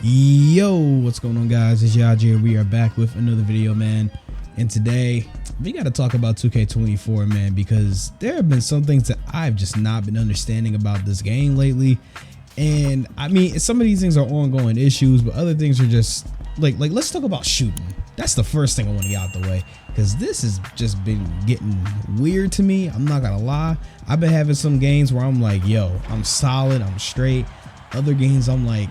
Yo, what's going on, guys? It's Yajji. We are back with another video, man. And today we got to talk about 2K24, man, because there have been some things that I've just not been understanding about this game lately. And I mean, some of these things are ongoing issues, but other things are just like let's talk about shooting. That's the first thing I want to get out the way, because this has just been getting weird to me. I'm not gonna lie. I've been having some games where I'm like, yo, I'm solid, I'm straight. Other games I'm like,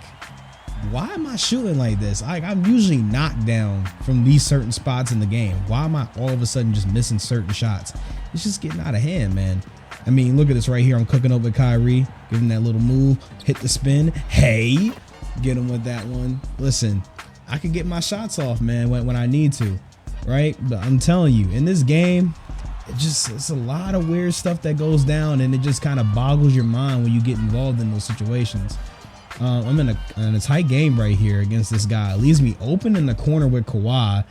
why am I shooting like this? I'm usually knocked down from these certain spots in the game. Why am I all of a sudden just missing certain shots? It's just getting out of hand, man. I mean, look at this right here. I'm cooking up with Kyrie, giving that little move, hit the spin. Hey, get him with that one. Listen, I can get my shots off, man, when I need to, right? But I'm telling you, in this game, it's a lot of weird stuff that goes down, and it just kind of boggles your mind when you get involved in those situations. I'm in a tight game right here against this guy. It leaves me open in the corner with Kawhi,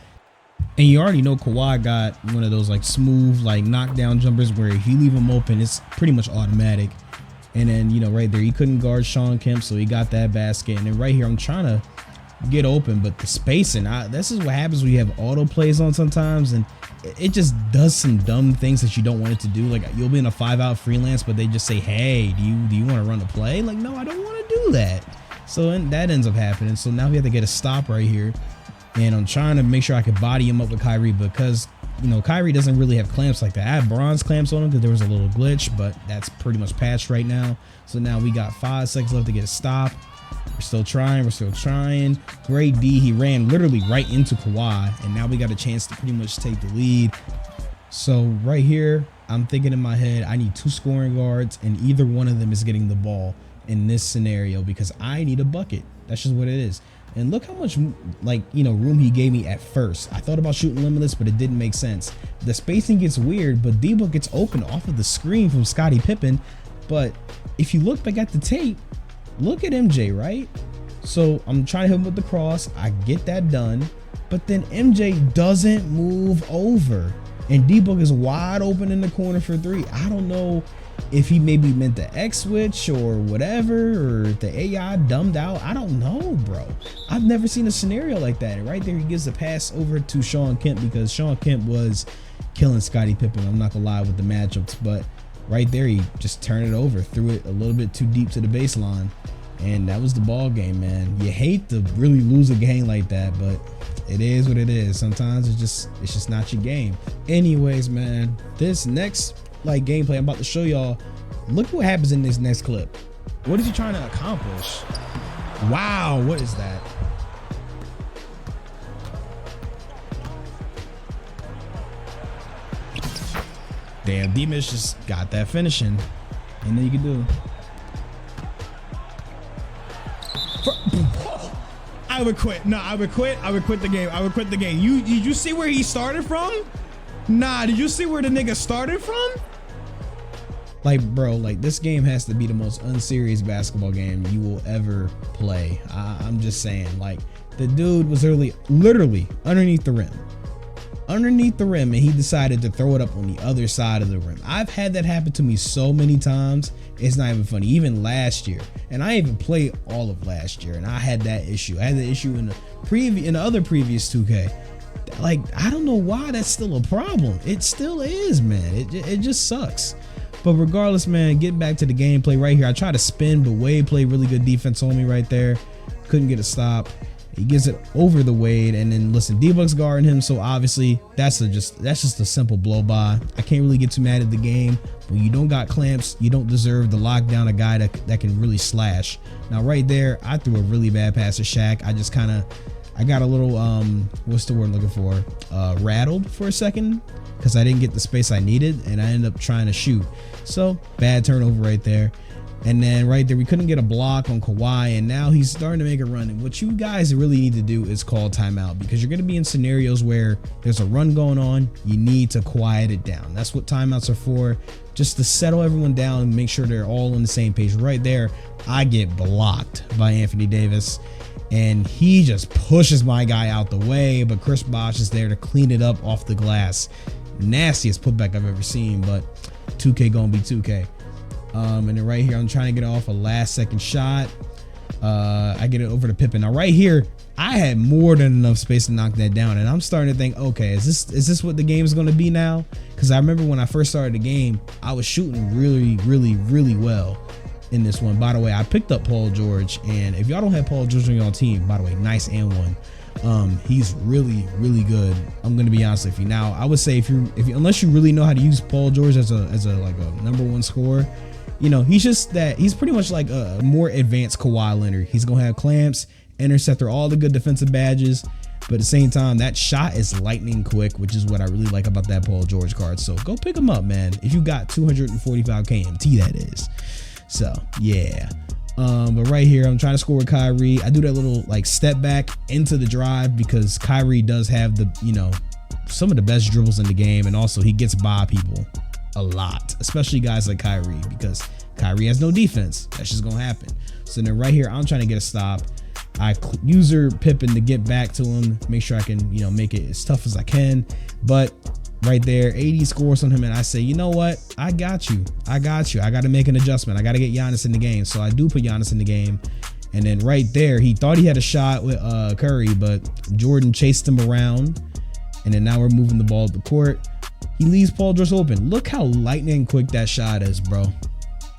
and you already know Kawhi got one of those like smooth like knockdown jumpers where if you leave him open, it's pretty much automatic. And then, you know, right there, he couldn't guard Sean Kemp, so he got that basket. And then right here, I'm trying to get open, but the spacing, this is what happens when you have auto plays on sometimes, and it just does some dumb things that you don't want it to do. Like, you'll be in a 5-out freelance, but they just say, hey, do you want to run a play? Like, no, I don't want to do that. So that ends up happening. So now we have to get a stop right here, and I'm trying to make sure I can body him up with Kyrie, because, you know, Kyrie doesn't really have clamps like that. I had bronze clamps on him because there was a little glitch, but that's pretty much patched right now. So now we got 5 seconds left to get a stop. We're still trying. Great D. He ran literally right into Kawhi, and now we got a chance to pretty much take the lead. So right here, I'm thinking in my head, I need 2 scoring guards, and either one of them is getting the ball in this scenario, because I need a bucket. That's just what it is. And look how much, like, you know, room he gave me at first. I thought about shooting limitless, but it didn't make sense. The spacing gets weird, but D-Book gets open off of the screen from Scottie Pippen. But if you look back at the tape, look at MJ, right? So I'm trying to hit him with the cross. I get that done, but then MJ doesn't move over, and D-Book is wide open in the corner for 3. I don't know if he maybe meant the X switch or whatever, or the AI dumbed out. I don't know, bro. I've never seen a scenario like that. And right there, he gives the pass over to Sean Kemp, because Sean Kemp was killing Scottie Pippen. I'm not gonna lie with the matchups, but right there, he just turned it over, threw it a little bit too deep to the baseline, and that was the ball game, man. You hate to really lose a game like that, but it is what it is. Sometimes it's just not your game. Anyways, man, this next like gameplay I'm about to show y'all, look what happens in this next clip. What is he trying to accomplish? Wow, what is that? Damn, D-Mitch just got that finishing. And then you can do. I would quit. No, I would quit. I would quit the game. I would quit the game. Did you see where he started from? Nah, did you see where the nigga started from? Like, bro, like, this game has to be the most unserious basketball game you will ever play. I'm just saying, like, the dude was literally underneath the rim. And he decided to throw it up on the other side of the rim. I've had that happen to me so many times, it's not even funny. Even last year, and I even played all of last year, and I had that issue. I had the issue in the other previous 2K. Like, I don't know why that's still a problem. It still is, man. It just sucks. But regardless, man, getting back to the gameplay right here, I tried to spin, but Wade played really good defense on me right there. Couldn't get a stop. He gives it over the Wade, and then listen, D-Book's guarding him, so obviously that's just a simple blow by. I can't really get too mad at the game. When you don't got clamps, you don't deserve to lock down a guy that can really slash. Now right there, I threw a really bad pass to Shaq. I got a little what's the word I'm looking for? Rattled for a second, because I didn't get the space I needed, and I ended up trying to shoot. So bad turnover right there. And then right there, we couldn't get a block on Kawhi, and now he's starting to make a run. And what you guys really need to do is call timeout, because you're going to be in scenarios where there's a run going on. You need to quiet it down. That's what timeouts are for, just to settle everyone down and make sure they're all on the same page. Right there, I get blocked by Anthony Davis, and he just pushes my guy out the way, but Chris Bosh is there to clean it up off the glass. Nastiest putback I've ever seen, but 2K gonna be 2K. And then right here, I'm trying to get off a last second shot. I get it over to Pippen. Now right here, I had more than enough space to knock that down, and I'm starting to think, okay, is this what the game is going to be now? Because I remember when I first started the game, I was shooting really well in this one. By the way, I picked up Paul George, and if y'all don't have Paul George on your team, by the way, nice and one. He's really good. I'm gonna be honest with you. Now, I would say if you unless you really know how to use Paul George as a like a #1 scorer, you know, he's pretty much like a more advanced Kawhi Leonard. He's gonna have clamps, interceptor, all the good defensive badges, but at the same time, that shot is lightning quick, which is what I really like about that Paul George card. So go pick him up, man. If you got 245 KMT, that is. So yeah. But right here, I'm trying to score with Kyrie. I do that little like step back into the drive because Kyrie does have the, you know, some of the best dribbles in the game, and also he gets by people a lot, especially guys like Kyrie, because Kyrie has no defense. That's just gonna happen. So then right here, I'm trying to get a stop. I user Pippen to get back to him, make sure I can, you know, make it as tough as I can. But right there, 80 scores on him, and I say, you know what? I got you. I got to make an adjustment. I got to get Giannis in the game. So I do put Giannis in the game. And then right there, he thought he had a shot with Curry, but Jordan chased him around. And then now we're moving the ball to the court. He leaves Paul George open. Look how lightning quick that shot is, bro.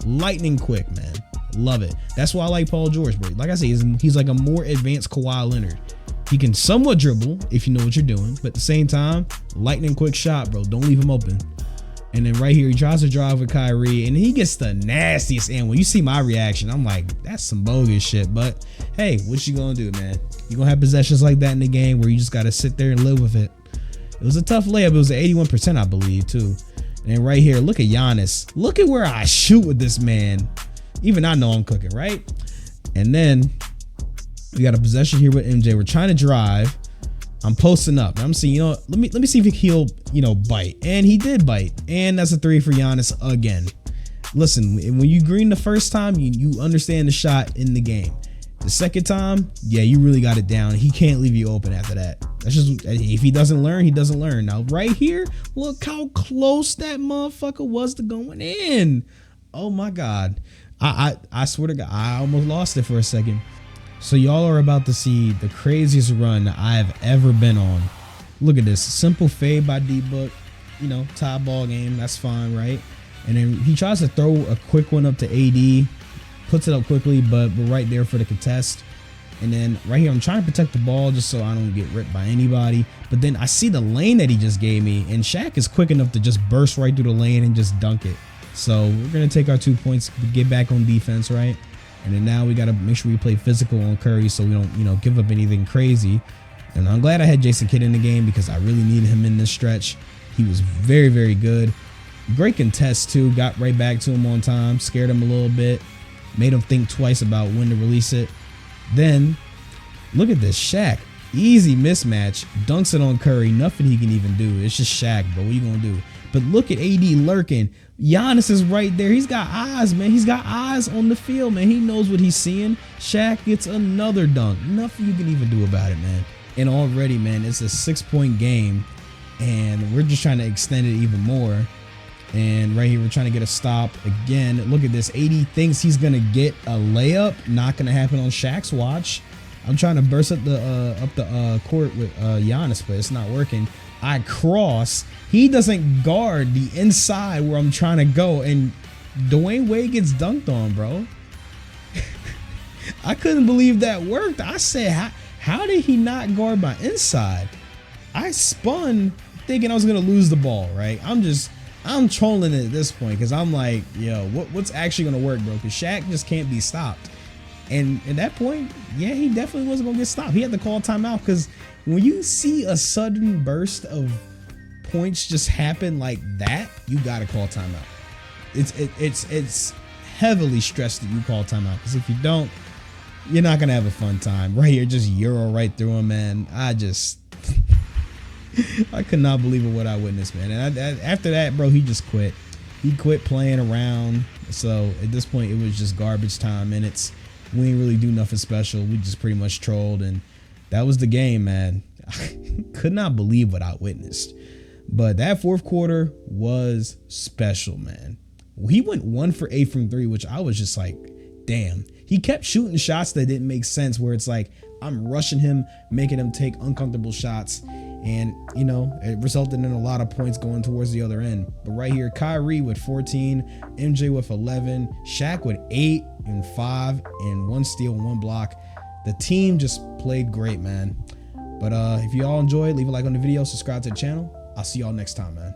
Lightning quick, man. Love it. That's why I like Paul George, bro. Like I say, he's like a more advanced Kawhi Leonard. He can somewhat dribble if you know what you're doing, but at the same time, lightning quick shot, bro. Don't leave him open. And then right here, he tries to drive with Kyrie, and he gets the nastiest. And when you see my reaction, I'm like, that's some bogus shit. But hey, what you gonna do, man? You gonna have possessions like that in the game where you just gotta sit there and live with it. It was a tough layup. It was 81%, I believe, too. And then right here, look at Giannis. Look at where I shoot with this man. Even I know I'm cooking, right? And then we got a possession here with MJ. We're trying to drive. I'm posting up. I'm seeing, you know, let me see if he'll, you know, bite. And he did bite. And that's a 3 for Giannis again. Listen, when you green the first time, you understand the shot in the game. The second time, yeah, you really got it down. He can't leave you open after that. That's just, if he doesn't learn, he doesn't learn. Now, right here, look how close that motherfucker was to going in. Oh my God. I swear to God, I almost lost it for a second. So y'all are about to see the craziest run I've ever been on. Look at this. Simple fade by D-Book. You know, tie ball game. That's fine, right? And then he tries to throw a quick one up to AD. Puts it up quickly, but we're right there for the contest. And then right here, I'm trying to protect the ball just so I don't get ripped by anybody. But then I see the lane that he just gave me. And Shaq is quick enough to just burst right through the lane and just dunk it. So we're going to take our 2 points to get back on defense, right? And then now we got to make sure we play physical on Curry so we don't, you know, give up anything crazy. And I'm glad I had Jason Kidd in the game because I really needed him in this stretch. He was very good. Great contest too. Got right back to him on time. Scared him a little bit. Made him think twice about when to release it. Then look at this. Shaq. Easy mismatch. Dunks it on Curry. Nothing he can even do. It's just Shaq, bro. What are you going to do? But look at AD lurking. Giannis is right there. He's got eyes, man. He's got eyes on the field, man. He knows what he's seeing. Shaq gets another dunk. Nothing you can even do about it, man. And already, man, it's a 6-point game. And we're just trying to extend it even more. And right here, we're trying to get a stop. Again, look at this. AD thinks he's going to get a layup. Not going to happen on Shaq's watch. I'm trying to burst up the court with Giannis, but it's not working. I cross. He doesn't guard the inside where I'm trying to go, and Dwyane Wade gets dunked on, bro. I couldn't believe that worked. I said, how did he not guard my inside? I spun thinking I was gonna lose the ball, right? I'm trolling it at this point because I'm like, yo, what's actually gonna work, bro? Because Shaq just can't be stopped. And at that point, yeah, he definitely wasn't gonna get stopped. He had to call timeout because when you see a sudden burst of points just happen like that, you gotta call timeout. It's heavily stressed that you call timeout because if you don't, you're not gonna have a fun time. Right here, just Euro right through him, man. I could not believe what I witnessed, man. And after that, bro, he just quit. He quit playing around. So at this point, it was just garbage time minutes. We didn't really do nothing special. We just pretty much trolled, and that was the game, man. I could not believe what I witnessed. But that fourth quarter was special, man. He went 1 for 8 from 3, which I was just like, damn. he kept shooting shots that didn't make sense, where it's like I'm rushing him, making him take uncomfortable shots. And, you know, it resulted in a lot of points going towards the other end. But right here, Kyrie with 14, MJ with 11, Shaq with 8 and 5 and 1 steal and 1 block. The team just played great, man. But if you all enjoyed, leave a like on the video, subscribe to the channel. I'll see y'all next time, man.